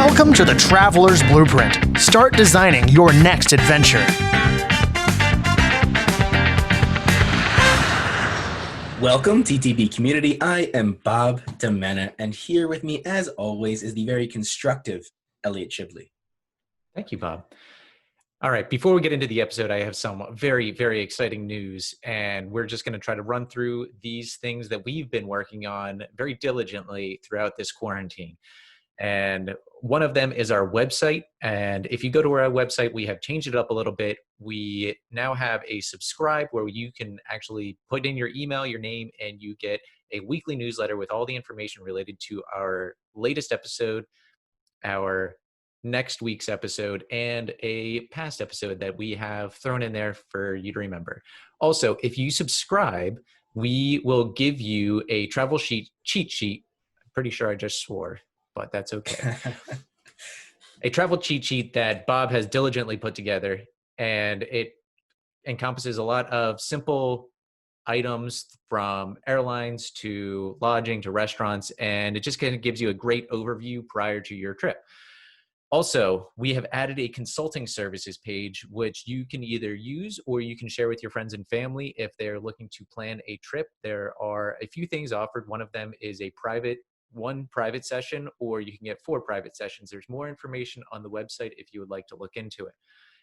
Welcome to the Traveler's Blueprint. Start designing your next adventure. Welcome, TTB community. I am Bob Demena, and here with me, as always, is the very constructive Elliot Shibley. Thank you, Bob. All right, before we get into the episode, I have some very, very exciting news, and we're just going to try to run through these things that we've been working on very diligently throughout this quarantine. And one of them is our website. And if you go to our website, we have changed it up a little bit. We now have a subscribe where you can actually put in your email, your name, and you get a weekly newsletter with all the information related to our latest episode, our next week's episode, and a past episode that we have thrown in there for you to remember. Also, if you subscribe, we will give you a travel cheat sheet. I'm pretty sure I just swore, but that's okay. A travel cheat sheet that Bob has diligently put together, and it encompasses a lot of simple items from airlines to lodging to restaurants, and it just kind of gives you a great overview prior to your trip. Also, we have added a consulting services page, which you can either use or you can share with your friends and family if they're looking to plan a trip. There are a few things offered. One of them is one private session, or you can get 4 private sessions. There's more information on the website if you would like to look into it.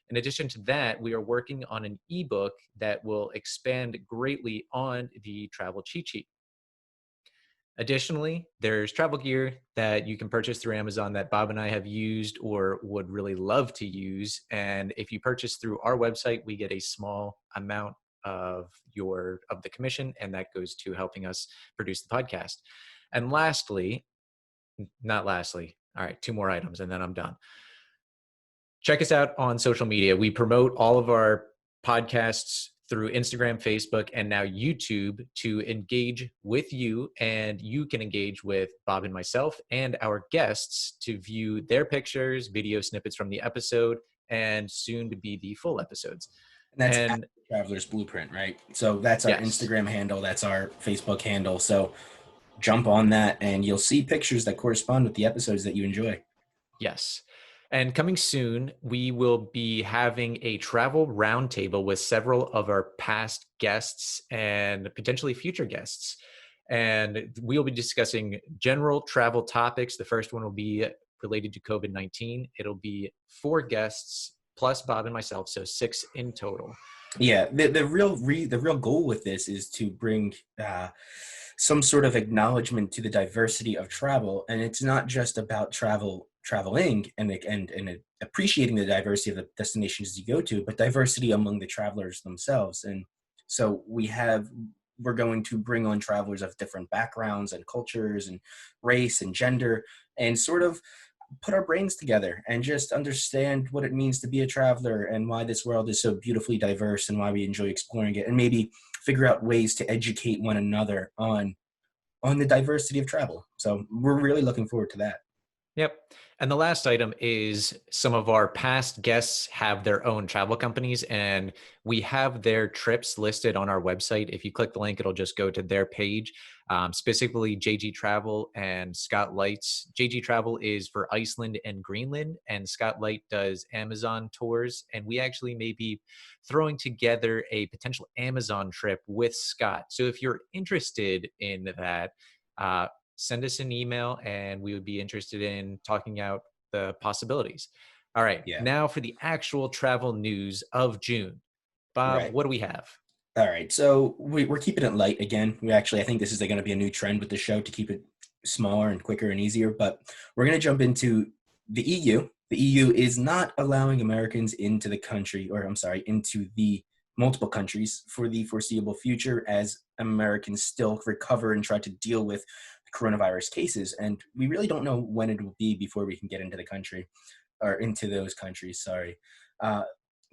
In addition to that, we are working on an ebook that will expand greatly on the travel cheat sheet. Additionally, there's travel gear that you can purchase through Amazon that Bob and I have used or would really love to use. And if you purchase through our website, we get a small amount of the commission, and that goes to helping us produce the podcast. And lastly, all right, 2 more items and then I'm done. Check us out on social media. We promote all of our podcasts through Instagram, Facebook, and now YouTube to engage with you, and you can engage with Bob and myself and our guests to view their pictures, video snippets from the episode, and soon to be the full episodes. And that's Traveler's Blueprint, right? So that's our Instagram handle, that's our Facebook handle. So jump on that and you'll see pictures that correspond with the episodes that you enjoy. Yes. And coming soon, we will be having a travel roundtable with several of our past guests and potentially future guests. And we'll be discussing general travel topics. The first one will be related to COVID-19. It'll be 4 guests plus Bob and myself, so 6 in total. Yeah, the real goal with this is to bring some sort of acknowledgement to the diversity of travel, and it's not just about traveling and appreciating the diversity of the destinations you go to, but diversity among the travelers themselves. And so we're going to bring on travelers of different backgrounds and cultures and race and gender, and sort of put our brains together and just understand what it means to be a traveler and why this world is so beautifully diverse and why we enjoy exploring it, and maybe figure out ways to educate one another on the diversity of travel. So we're really looking forward to that. Yep. And the last item is some of our past guests have their own travel companies, and we have their trips listed on our website. If you click the link, it'll just go to their page, specifically JG Travel and Scott Light's. JG Travel is for Iceland and Greenland, and Scott Light does Amazon tours. And we actually may be throwing together a potential Amazon trip with Scott. So if you're interested in that, send us an email and we would be interested in talking out the possibilities. All right. Yeah. Now for the actual travel news of June. Bob, What do we have? All right. So we're keeping it light again. I think this is going to be a new trend with the show to keep it smaller and quicker and easier, but we're going to jump into the EU. The EU is not allowing Americans into the country, into the multiple countries for the foreseeable future as Americans still recover and try to deal with coronavirus cases. And we really don't know when it will be before we can get into the country or into those countries.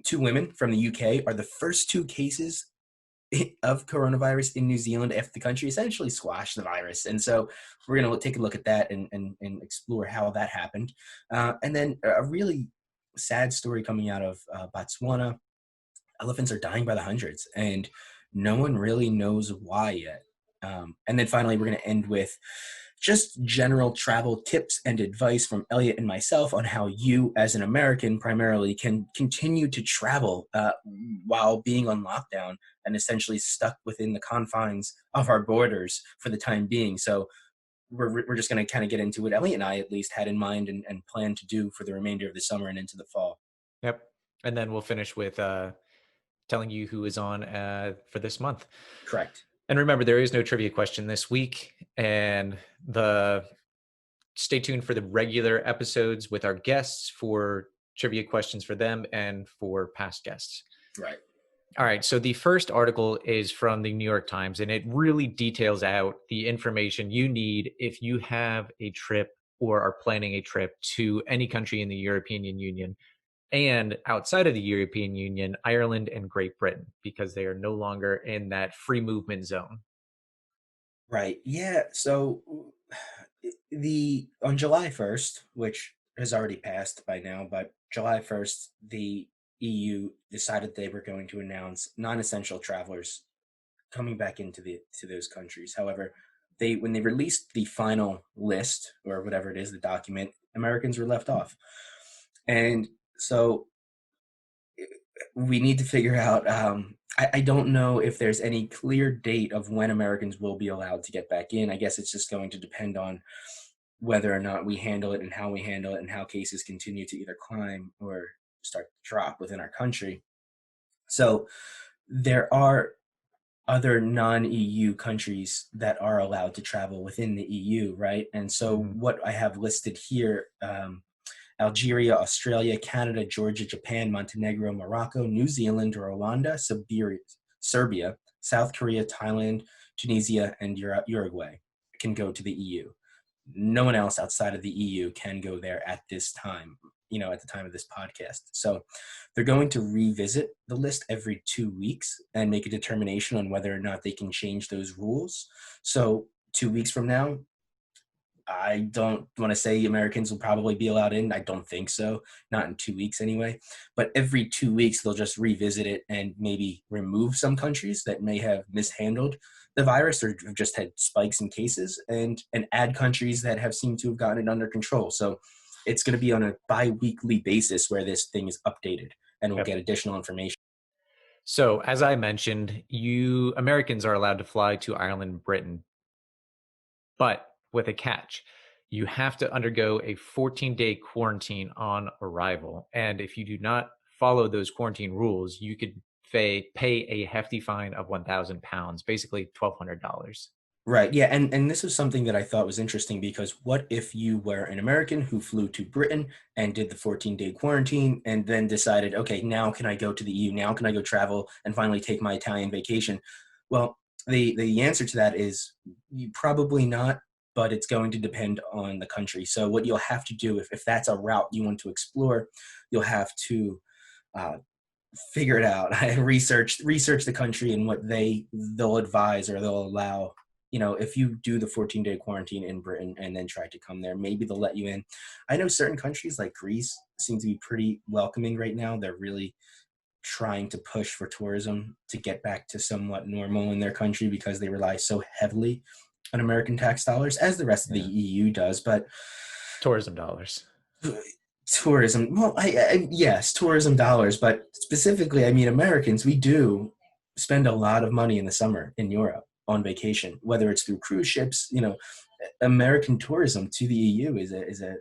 2 women from the UK are the first 2 cases of coronavirus in New Zealand after the country essentially squashed the virus. And so we're going to take a look at that and explore how that happened. And then a really sad story coming out of Botswana. Elephants are dying by the hundreds and no one really knows why yet. And then finally, we're going to end with just general travel tips and advice from Elliot and myself on how you, as an American primarily, can continue to travel while being on lockdown and essentially stuck within the confines of our borders for the time being. So we're just going to kind of get into what Elliot and I at least had in mind and plan to do for the remainder of the summer and into the fall. Yep. And then we'll finish with telling you who is on for this month. Correct. And remember, there is no trivia question this week. And stay tuned for the regular episodes with our guests for trivia questions for them and for past guests. Right. All right. So the first article is from the New York Times, and it really details out the information you need if you have a trip or are planning a trip to any country in the European Union and outside of the European Union, Ireland and Great Britain, because they are no longer in that free movement zone. Right. Yeah. So on July 1st, which has already passed by now, but July 1st, the EU decided they were going to announce non-essential travelers coming back into those countries. However, when they released the final list or whatever it is, the document, Americans were left off. And so we need to figure out, I don't know if there's any clear date of when Americans will be allowed to get back in. I guess it's just going to depend on whether or not we handle it and how we handle it and how cases continue to either climb or start to drop within our country. So there are other non-EU countries that are allowed to travel within the EU, right? And so what I have listed here, Algeria, Australia, Canada, Georgia, Japan, Montenegro, Morocco, New Zealand, Rwanda, Serbia, South Korea, Thailand, Tunisia, and Uruguay can go to the EU. No one else outside of the EU can go there at this time, at the time of this podcast. So they're going to revisit the list every 2 weeks and make a determination on whether or not they can change those rules. So 2 weeks from now, I don't want to say Americans will probably be allowed in. I don't think so. Not in 2 weeks anyway. But every 2 weeks, they'll just revisit it and maybe remove some countries that may have mishandled the virus or have just had spikes in cases and add countries that have seemed to have gotten it under control. So it's going to be on a bi-weekly basis where this thing is updated and we'll get additional information. So as I mentioned, you Americans are allowed to fly to Ireland and Britain, but with a catch. You have to undergo a 14-day quarantine on arrival. And if you do not follow those quarantine rules, you could pay a hefty fine of £1,000, basically $1,200. Right. Yeah. And this is something that I thought was interesting because what if you were an American who flew to Britain and did the 14-day quarantine and then decided, okay, now can I go to the EU? Now can I go travel and finally take my Italian vacation? Well, the answer to that is probably not, but it's going to depend on the country. So what you'll have to do, if that's a route you want to explore, you'll have to figure it out. research the country and what they'll advise or they'll allow. If you do the 14-day quarantine in Britain and then try to come there, maybe they'll let you in. I know certain countries like Greece seem to be pretty welcoming right now. They're really trying to push for tourism to get back to somewhat normal in their country because they rely so heavily on American tax dollars, as the rest of the EU does. But tourism dollars. Tourism, well, yes, tourism dollars, but specifically, Americans, we do spend a lot of money in the summer in Europe on vacation, whether it's through cruise ships. American tourism to the EU is a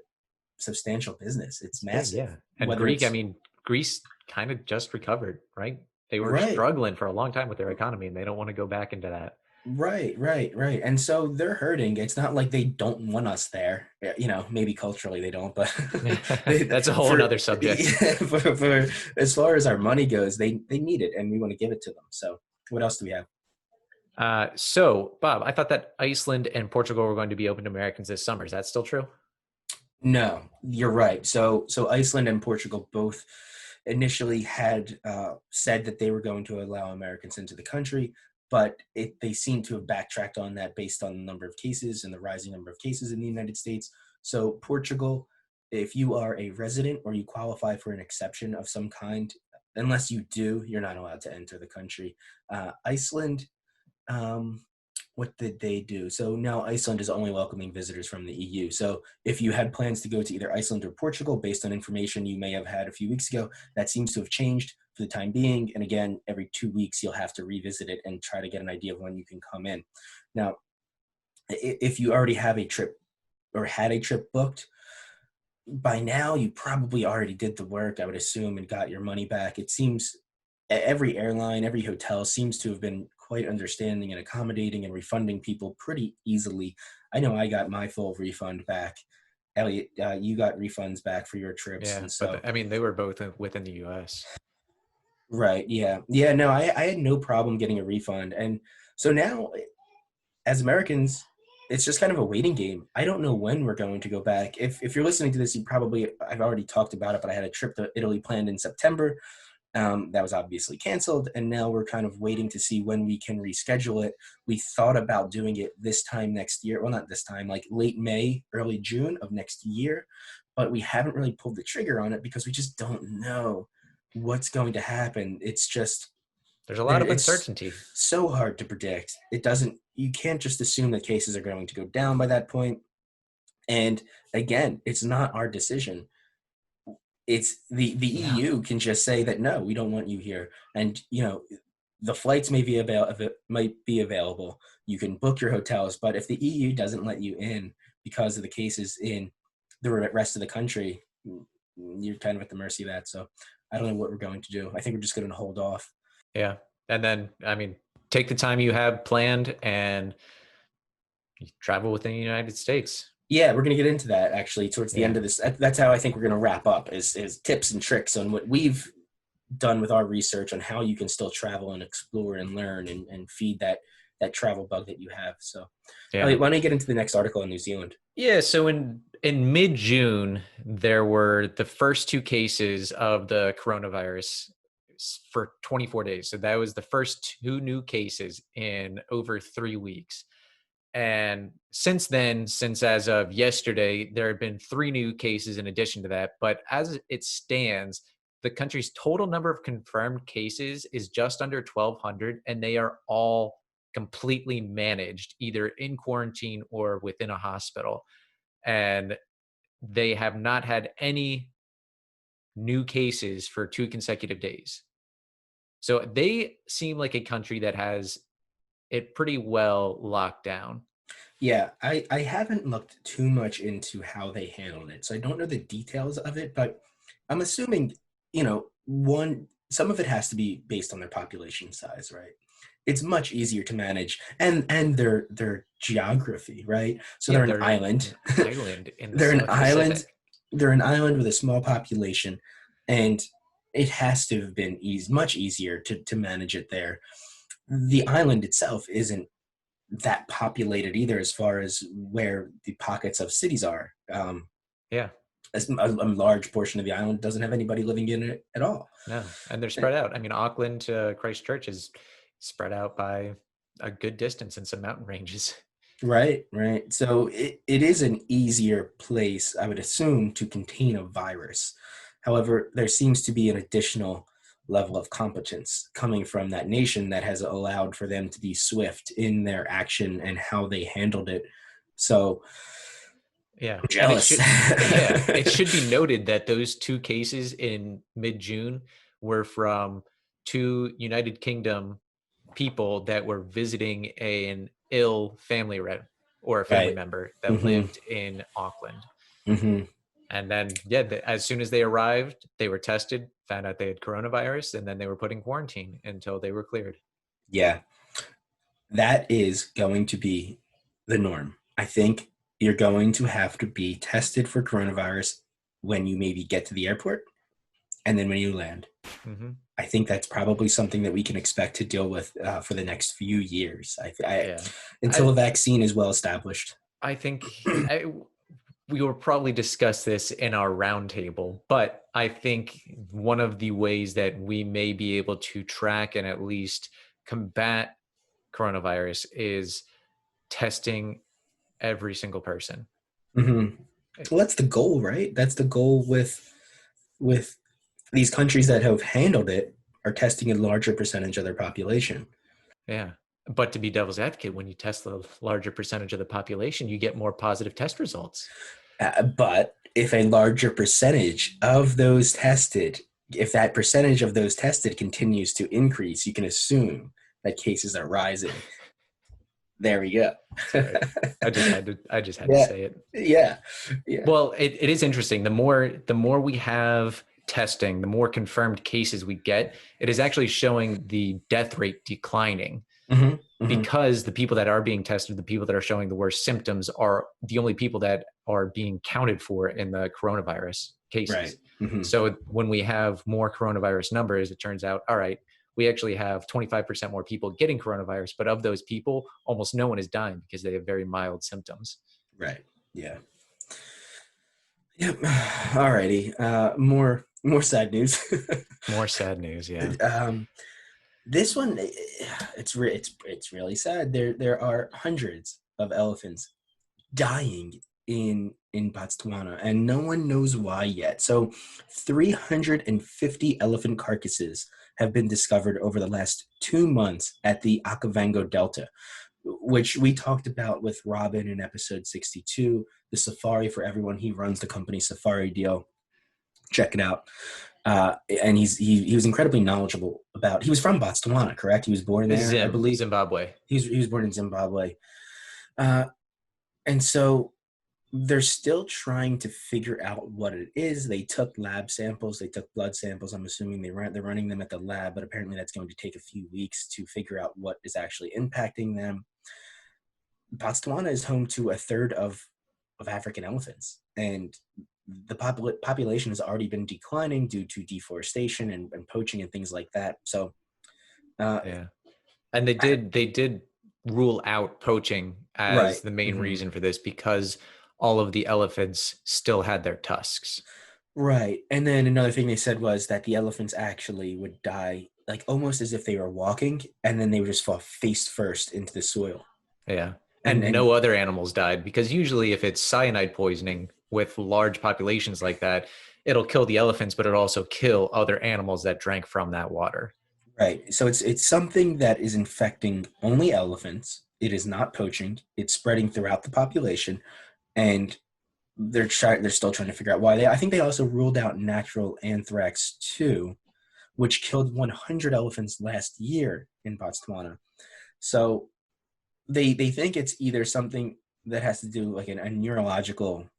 substantial business. It's massive. Yeah. And Greece kind of just recovered, right? They were struggling for a long time with their economy and they don't want to go back into that. Right. And so they're hurting. It's not like they don't want us there. Maybe culturally they don't, but that's a whole other subject. For as far as our money goes, they need it and we want to give it to them. So what else do we have? So Bob, I thought that Iceland and Portugal were going to be open to Americans this summer. Is that still true? No, you're right. So Iceland and Portugal both initially had said that they were going to allow Americans into the country, but they seem to have backtracked on that based on the number of cases and the rising number of cases in the United States. So Portugal, if you are a resident or you qualify for an exception of some kind, unless you do, you're not allowed to enter the country. Iceland, what did they do? So now Iceland is only welcoming visitors from the EU. So if you had plans to go to either Iceland or Portugal, based on information you may have had a few weeks ago, that seems to have changed for the time being. And again, every 2 weeks, you'll have to revisit it and try to get an idea of when you can come in. Now, if you already have a trip or had a trip booked, by now you probably already did the work, I would assume, and got your money back. It seems every airline, every hotel seems to have been quite understanding and accommodating and refunding people pretty easily. I know I got my full refund back. Elliot, you got refunds back for your trips, Yeah, and so but I mean, they were both within the U.S. right, yeah, no, I had no problem getting a refund, and so now as Americans, it's just kind of a waiting game. I don't know when we're going to go back. If you're listening to this, I've already talked about it, but I had a trip to Italy planned in September. That was obviously canceled, and now we're kind of waiting to see when we can reschedule it. We thought about doing it this time next year. Well, not this time, like late May, early June of next year, but we haven't really pulled the trigger on it because we just don't know what's going to happen. It's just There's a lot of it's uncertainty. so hard to predict. You can't just assume that cases are going to go down by that point. And again, it's not our decision. It's the EU can just say that, no, we don't want you here. And, the flights might be available. You can book your hotels, but if the EU doesn't let you in because of the cases in the rest of the country, you're kind of at the mercy of that. So I don't know what we're going to do. I think we're just going to hold off. Yeah. And then, I mean, take the time you have planned and travel within the United States. Yeah, we're going to get into that actually towards the end of this. That's how I think we're going to wrap up is tips and tricks on what we've done with our research on how you can still travel and explore and learn and feed that travel bug that you have. So why don't you get into the next article on New Zealand? Yeah. So in mid-June, there were the first 2 cases of the coronavirus for 24 days. So that was the first 2 new cases in over 3 weeks. And since as of yesterday, there have been 3 new cases in addition to that. But as it stands, the country's total number of confirmed cases is just under 1,200, and they are all completely managed, either in quarantine or within a hospital. And they have not had any new cases for 2 consecutive days. So they seem like a country that has it pretty well locked down. Yeah, I haven't looked too much into how they handled it, so I don't know the details of it, but I'm assuming, some of it has to be based on their population size, right? It's much easier to manage, and their geography, right? So they're an island. In They're an South island. Pacific. They're an island with a small population, and it has to have been much easier to manage it there. The island itself isn't that populated either, as far as where the pockets of cities are. Yeah. A large portion of the island doesn't have anybody living in it at all. No, and they're spread out. I mean, Auckland to Christchurch is spread out by a good distance in some mountain ranges. Right. So it is an easier place, I would assume, to contain a virus. However, there seems to be an additional level of competence coming from that nation that has allowed for them to be swift in their action and how they handled it. So yeah, I'm jealous. It should be noted that those 2 cases in mid-June were from 2 United Kingdom people that were visiting an ill family or a family member that lived in Auckland. Mm-hmm. And then, as soon as they arrived, they were tested, found out they had coronavirus, and then they were put in quarantine until they were cleared. Yeah, that is going to be the norm. I think you're going to have to be tested for coronavirus when you maybe get to the airport and then when you land. Mm-hmm. I think that's probably something that we can expect to deal with for the next few years. Until a vaccine is well established. I think we will probably discuss this in our roundtable, but I think one of the ways that we may be able to track and at least combat coronavirus is testing every single person. Mm-hmm. Well, that's the goal, right? That's the goal with these countries that have handled it, are testing a larger percentage of their population. Yeah. But to be devil's advocate, when you test the larger percentage of the population, you get more positive test results. But if a larger percentage of those tested, if that percentage of those tested continues to increase, you can assume that cases are rising. There we go. Sorry. I just had to Yeah. say it. Yeah. Well, it is interesting. The more we have testing, the more confirmed cases we get, it is actually showing the death rate declining. Because the people that are being tested, the people that are showing the worst symptoms, are the only people that are being counted for in the coronavirus cases. Right. So when we have more coronavirus numbers, it turns out, all right, we actually have 25% more people getting coronavirus, but of those people, almost no one is dying because they have very mild symptoms. Right. Yeah. Yep. Alrighty. More sad news. More sad news. Yeah. This one, it's really sad. There are hundreds of elephants dying in Botswana, and no one knows why yet. So 350 elephant carcasses have been discovered over the last 2 months at the Okavango Delta, which we talked about with Robin in episode 62, the safari for everyone. He runs the company Safari Deal. Check it out. And he was incredibly knowledgeable about. He was from Botswana, correct? He was born there, I believe. Zimbabwe. He was born in Zimbabwe, and so they're still trying to figure out what it is. They took lab samples. They took blood samples. I'm assuming they're running them at the lab, but apparently that's going to take a few weeks to figure out what is actually impacting them. Botswana is home to a third of African elephants, and the population has already been declining due to deforestation and poaching and things like that. So, yeah, and they did rule out poaching as the main reason for this, because all of the elephants still had their tusks. Right, and then another thing they said was that the elephants actually would die, like almost as if they were walking, and then they would just fall face first into the soil. Yeah. And no other animals died, because usually if it's cyanide poisoning with large populations like that, it'll kill the elephants, but it'll also kill other animals that drank from that water. Right. So it's something that is infecting only elephants. It is not poaching. It's spreading throughout the population, and they're still trying to figure out why. I think they also ruled out natural anthrax too, which killed 100 elephants last year in Botswana. So they think it's either something that has to do like a neurological,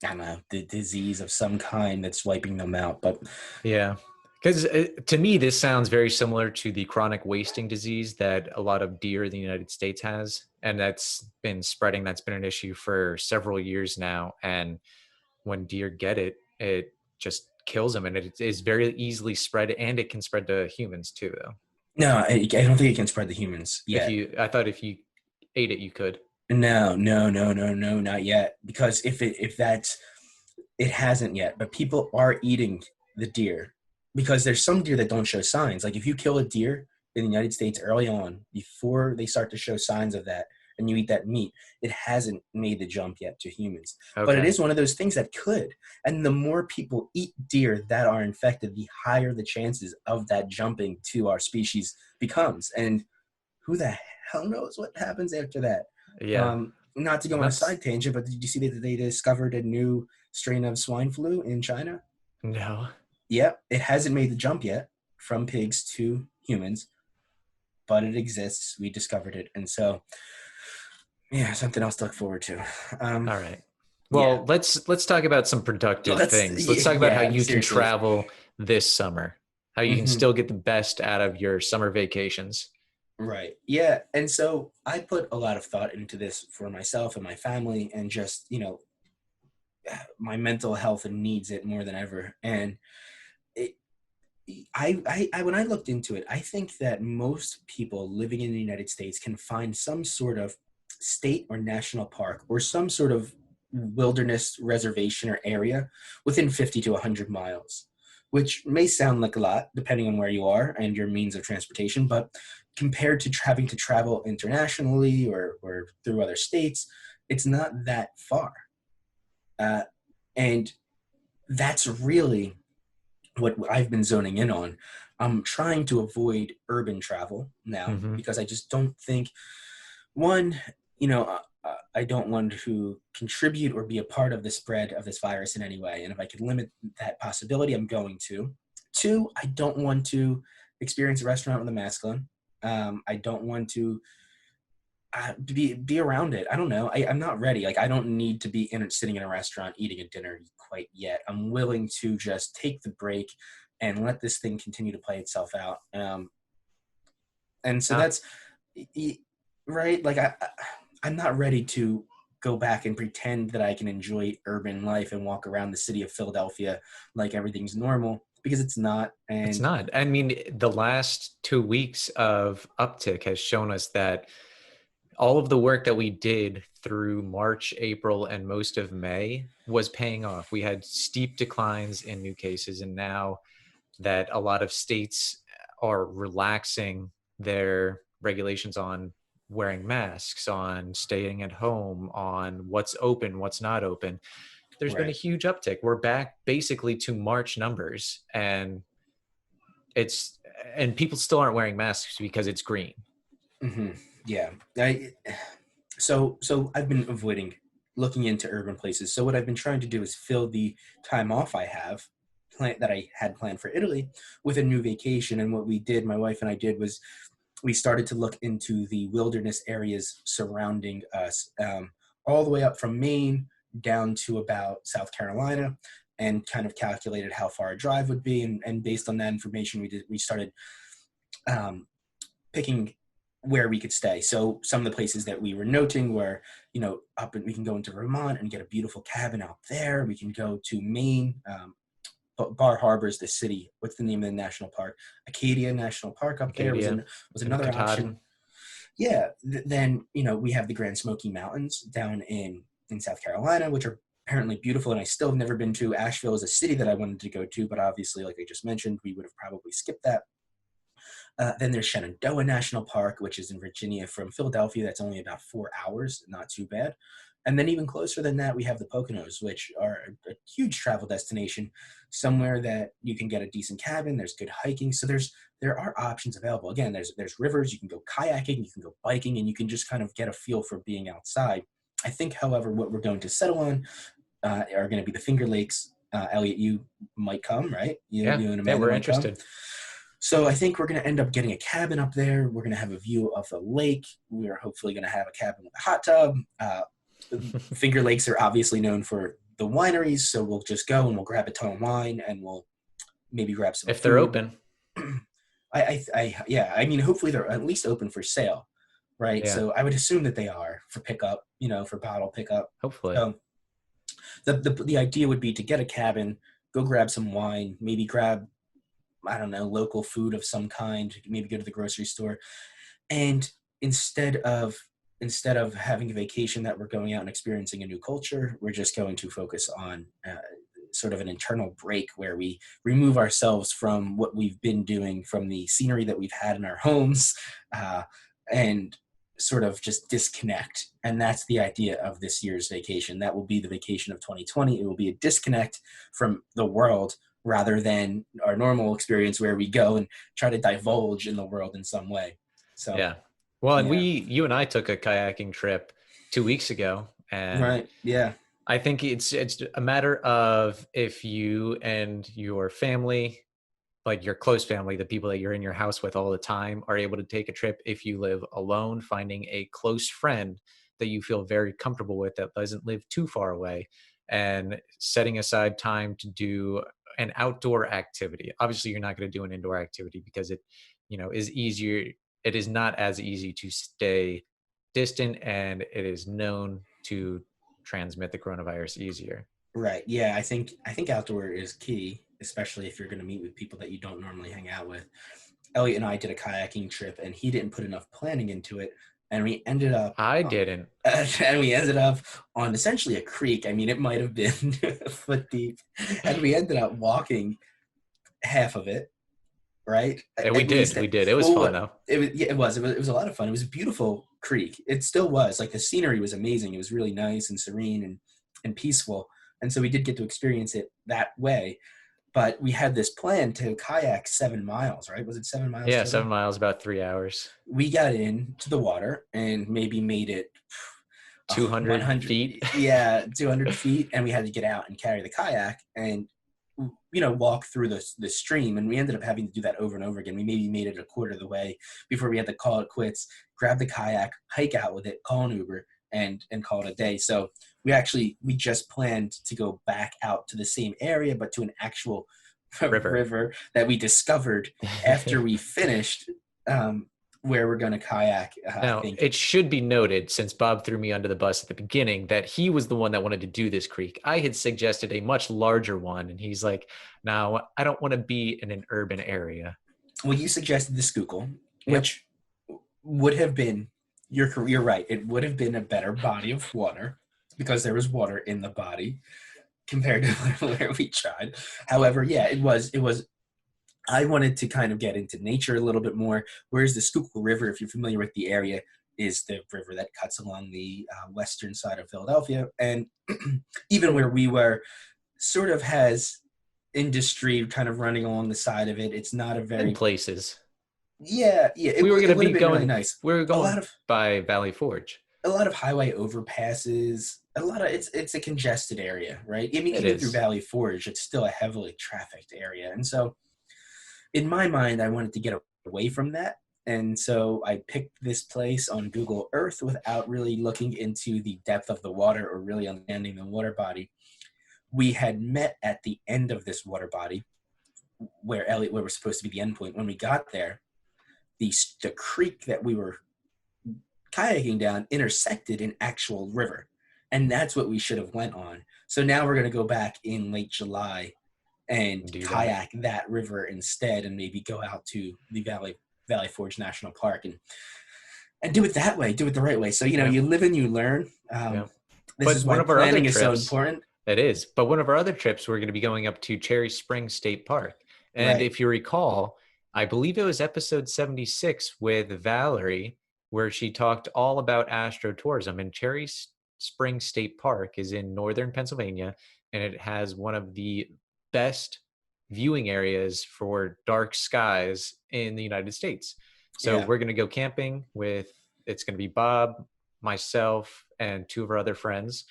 I don't know, the disease of some kind that's wiping them out. But yeah, because to me, this sounds very similar to the chronic wasting disease that a lot of deer in the United States has. And that's been spreading. That's been an issue for several years now. And when deer get it, it just kills them. And it is very easily spread, and it can spread to humans too, though. no, I don't think it can spread to humans yet. I thought if you ate it, you could. No, not yet. Because it hasn't yet. But people are eating the deer, because there's some deer that don't show signs. Like if you kill a deer in the United States early on, before they start to show signs of that, and you eat that meat, it hasn't made the jump yet to humans. Okay. But it is one of those things that could. And the more people eat deer that are infected, the higher the chances of that jumping to our species becomes. And who the hell knows what happens after that? Yeah. Not to go on a side tangent, but did you see that they discovered a new strain of swine flu in China? No. Yep. It hasn't made the jump yet from pigs to humans, but it exists. We discovered it. And so, yeah, something else to look forward to. All right. Well, yeah. let's talk about some productive things. Let's talk about how you can travel this summer, how you can still get the best out of your summer vacations. Right. Yeah. And so I put a lot of thought into this for myself and my family, and just, my mental health needs it more than ever. And I when I looked into it, I think that most people living in the United States can find some sort of state or national park or some sort of wilderness reservation or area within 50 to 100 miles, which may sound like a lot depending on where you are and your means of transportation, but compared to having to travel internationally or through other states, it's not that far. And that's really what I've been zoning in on. I'm trying to avoid urban travel now Hmm. because I just don't think, one, you know, I don't want to contribute or be a part of the spread of this virus in any way. And if I could limit that possibility, I'm going to. Two, I don't want to experience a restaurant with a mask on. I don't want to be around it. I don't know. I'm not ready. Like, I don't need to be sitting in a restaurant eating a dinner quite yet. I'm willing to just take the break and let this thing continue to play itself out. And so Ah, that's right. Like, I'm not ready to go back and pretend that I can enjoy urban life and walk around the city of Philadelphia like everything's normal, because it's not. it's And not. I mean, the last 2 weeks of uptick has shown us that all of the work that we did through March, April, and most of May was paying off. We had steep declines in new cases, and now that a lot of states are relaxing their regulations on wearing masks, on staying at home, on what's open, what's not open, there's been a right. huge uptick. We're back basically to March numbers, and it's and people still aren't wearing masks because it's green. Hmm. Yeah. So I've been avoiding looking into urban places. So what I've been trying to do is fill the time off I have that I had planned for Italy with a new vacation. And what we did, my wife and I did, was we started to look into the wilderness areas surrounding us, all the way up from Maine down to about South Carolina, and kind of calculated how far a drive would be. And based on that information, we started um, picking where we could stay. So some of the places that we were noting were, up and we can go into Vermont and get a beautiful cabin out there. We can go to Maine. Bar Harbor is the city. What's the name of the national park? Acadia National Park up there Acadia was and another option. Katahdin. Yeah. Then we have the Grand Smoky Mountains down in South Carolina, which are apparently beautiful. And I still have never been to. Asheville is a city that I wanted to go to, but obviously, like I just mentioned, we would have probably skipped that. Then there's Shenandoah National Park, which is in Virginia from Philadelphia. That's only about 4 hours, not too bad. And then even closer than that, we have the Poconos, which are a huge travel destination, somewhere that you can get a decent cabin. There's good hiking, so there are options available. Again, there's rivers. You can go kayaking, you can go biking, and you can just kind of get a feel for being outside. I think, however, what we're going to settle on are going to be the Finger Lakes. Elliot, you might come, right? Yeah, You and yeah, Amanda we're might come. interested. So I think we're going to end up getting a cabin up there. We're going to have a view of the lake. We are hopefully going to have a cabin with a hot tub. Finger Lakes are obviously known for the wineries, so we'll just go and we'll grab a ton of wine and we'll maybe grab some If they're food. open. Yeah. I mean, hopefully they're at least open for sale, right? Yeah, So I would assume that they are for pickup, for bottle pickup. hopefully. So the idea would be to get a cabin, go grab some wine, maybe grab, I don't know, local food of some kind, maybe go to the grocery store. And instead of having a vacation that we're going out and experiencing a new culture, we're just going to focus on sort of an internal break where we remove ourselves from what we've been doing, from the scenery that we've had in our homes, and sort of just disconnect. And that's the idea of this year's vacation. That will be the vacation of 2020. It will be a disconnect from the world rather than our normal experience where we go and try to divulge in the world in some way. So, Yeah. Well, and yeah. you and I took a kayaking trip 2 weeks ago, and Right. Yeah. I think it's a matter of if you and your family, like your close family, the people that you're in your house with all the time, are able to take a trip. If you live alone, finding a close friend that you feel very comfortable with that doesn't live too far away, and setting aside time to do an outdoor activity. Obviously, you're not going to do an indoor activity because it is easier. It is not as easy to stay distant, and it is known to transmit the coronavirus easier. Right. Yeah. I think outdoor is key, especially if you're going to meet with people that you don't normally hang out with. Elliot and I did a kayaking trip, and he didn't put enough planning into it, and we ended up I didn't. on essentially a creek. I mean, it might have been a foot deep, and we ended up walking half of it. Right. And we At did. least. We did. It was Well, fun though. it was. Yeah, it was a lot of fun. It was a beautiful creek. It still was. Like, the scenery was amazing. It was really nice and serene and peaceful. And so we did get to experience it that way. But we had this plan to kayak 7 miles, right? Was it 7 miles? Yeah, total? 7 miles, about 3 hours. We got into the water and maybe made it 200 100 feet. Yeah, 200 feet. And we had to get out and carry the kayak and, walk through the stream. And we ended up having to do that over and over again. We maybe made it a quarter of the way before we had to call it quits, grab the kayak, hike out with it, call an Uber, and call it a day. So we just planned to go back out to the same area, but to an actual river that we discovered after we finished, where we're going to kayak. Now, I think it should be noted, since Bob threw me under the bus at the beginning, that he was the one that wanted to do this creek. I had suggested a much larger one, and he's like, no, I don't want to be in an urban area. Well, you suggested the Schuylkill, which would have been, you're right, it would have been a better body of water because there was water in the body compared to where we tried. However, yeah, it was I wanted to kind of get into nature a little bit more, whereas the Schuylkill River, if you're familiar with the area, is the river that cuts along the western side of Philadelphia. And even where we were, sort of has industry kind of running along the side of it. It's not a very... In places. Yeah. We were going to be going... Really nice. We were going by Valley Forge. A lot of highway overpasses. It's a congested area, right? I mean, even through Valley Forge, it's still a heavily trafficked area. And so in my mind, I wanted to get away from that. And so I picked this place on Google Earth without really looking into the depth of the water or really understanding the water body. We had met at the end of this water body where Elliot, where we're supposed to be the end point. When we got there, the creek that we were kayaking down intersected an actual river. And that's what we should have went on. So now we're going to go back in late July and kayak that river instead, and maybe go out to the Valley Forge National Park and do it that way, do it the right way. So, you live and you learn. This is why planning is so important. It is. But one of our other trips, we're going to be going up to Cherry Springs State Park. And if you recall, I believe it was episode 76 with Valerie, where she talked all about astrotourism. And Cherry Springs State Park is in northern Pennsylvania, and it has one of the best viewing areas for dark skies in the United States. So we're going to go camping it's going to be Bob, myself, and 2 of our other friends,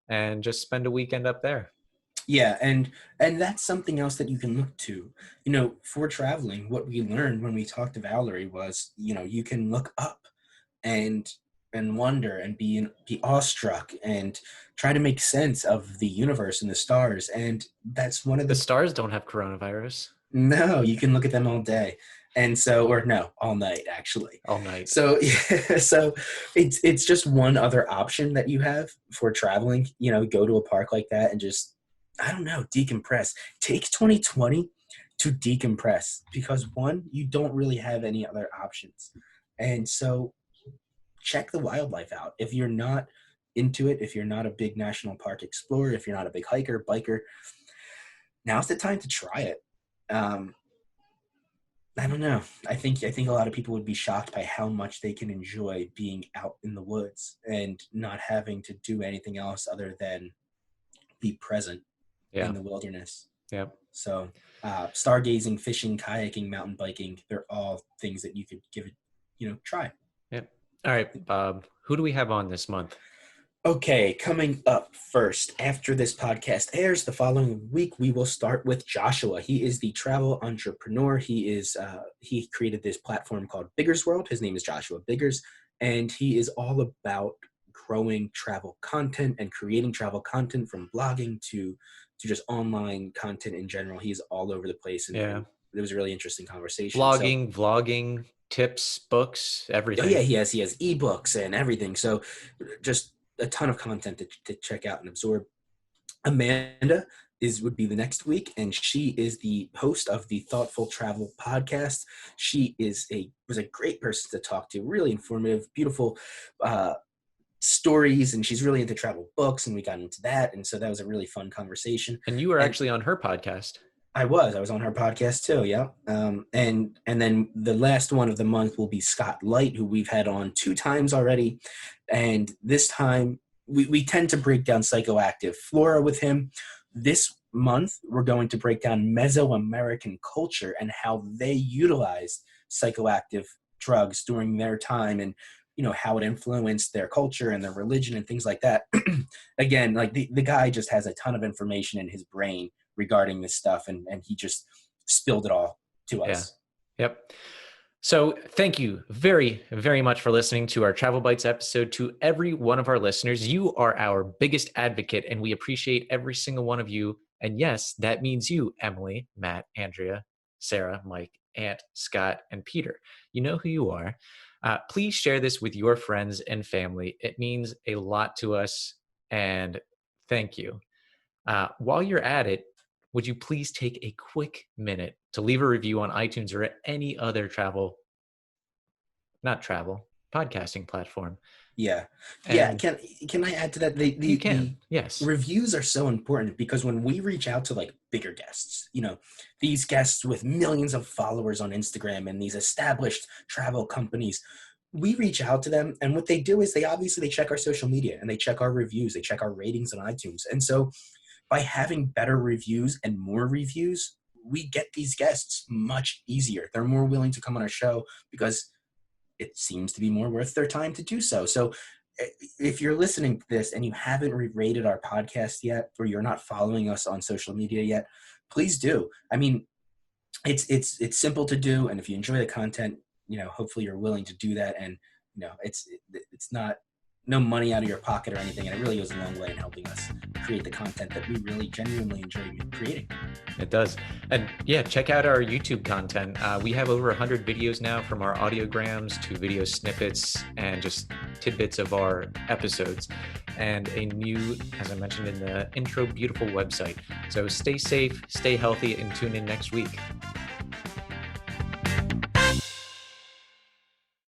and just spend a weekend up there. Yeah, and that's something else that you can look to. For traveling, what we learned when we talked to Valerie was, you can look up and wonder and be awestruck and try to make sense of the universe and the stars. And that's one of the stars don't have coronavirus. No, you can look at them all day. And so, or no, all night, actually. All night. So, so it's just one other option that you have for traveling, go to a park like that and just, I don't know, decompress. Take 2020 to decompress because one, you don't really have any other options. And so check the wildlife out. If you're not into it, if you're not a big national park explorer, if you're not a big hiker, biker, now's the time to try it. I don't know. I think a lot of people would be shocked by how much they can enjoy being out in the woods and not having to do anything else other than be present in the wilderness. Yeah. So stargazing, fishing, kayaking, mountain biking, they're all things that you could give it, try. Yeah. All right, Bob, who do we have on this month? Okay, coming up first, after this podcast airs the following week, we will start with Joshua. He is the travel entrepreneur. He created this platform called Biggers World. His name is Joshua Biggers, and he is all about growing travel content and creating travel content from blogging to just online content in general. He's all over the place, and it was a really interesting conversation. Blogging, vlogging, tips, books, everything. Oh yeah, he has ebooks and everything. So just a ton of content to check out and absorb. Amanda would be the next week, and she is the host of the Thoughtful Travel podcast. She was a great person to talk to, really informative, beautiful stories, and she's really into travel books, and we got into that, and so that was a really fun conversation. And you were actually on her podcast. I was on her podcast too, yeah. And then the last one of the month will be Scott Light, who we've had on 2 times already. And this time we tend to break down psychoactive flora with him. This month, we're going to break down Mesoamerican culture and how they utilized psychoactive drugs during their time, and how it influenced their culture and their religion and things like that. Again, like the guy just has a ton of information in his brain regarding this stuff, and he just spilled it all to us. Yep. So thank you very, very much for listening to our Travel Bites episode. To every one of our listeners, you are our biggest advocate, and we appreciate every single one of you. And yes, that means you, Emily, Matt, Andrea, Sarah, Mike, Ant, Scott, and Peter. You know who you are. Please share this with your friends and family. It means a lot to us, and thank you. While you're at it, would you please take a quick minute to leave a review on iTunes or any other podcasting platform? Yeah. And Can I add to that? you can, yes. Reviews are so important, because when we reach out to like bigger guests, these guests with millions of followers on Instagram and these established travel companies, we reach out to them, and what they do is they check our social media and they check our reviews, they check our ratings on iTunes. And so by having better reviews and more reviews, we get these guests much easier. They're more willing to come on our show because it seems to be more worth their time to do so. So if you're listening to this and you haven't rated our podcast yet, or you're not following us on social media yet, please do. I mean, it's simple to do. And if you enjoy the content, hopefully you're willing to do that. And, it's not no money out of your pocket or anything. And it really goes a long way in helping us create the content that we really genuinely enjoy creating. It does. And yeah, check out our YouTube content. We have over 100 videos now, from our audiograms to video snippets and just tidbits of our episodes, and a new, as I mentioned in the intro, beautiful website. So stay safe, stay healthy, and tune in next week.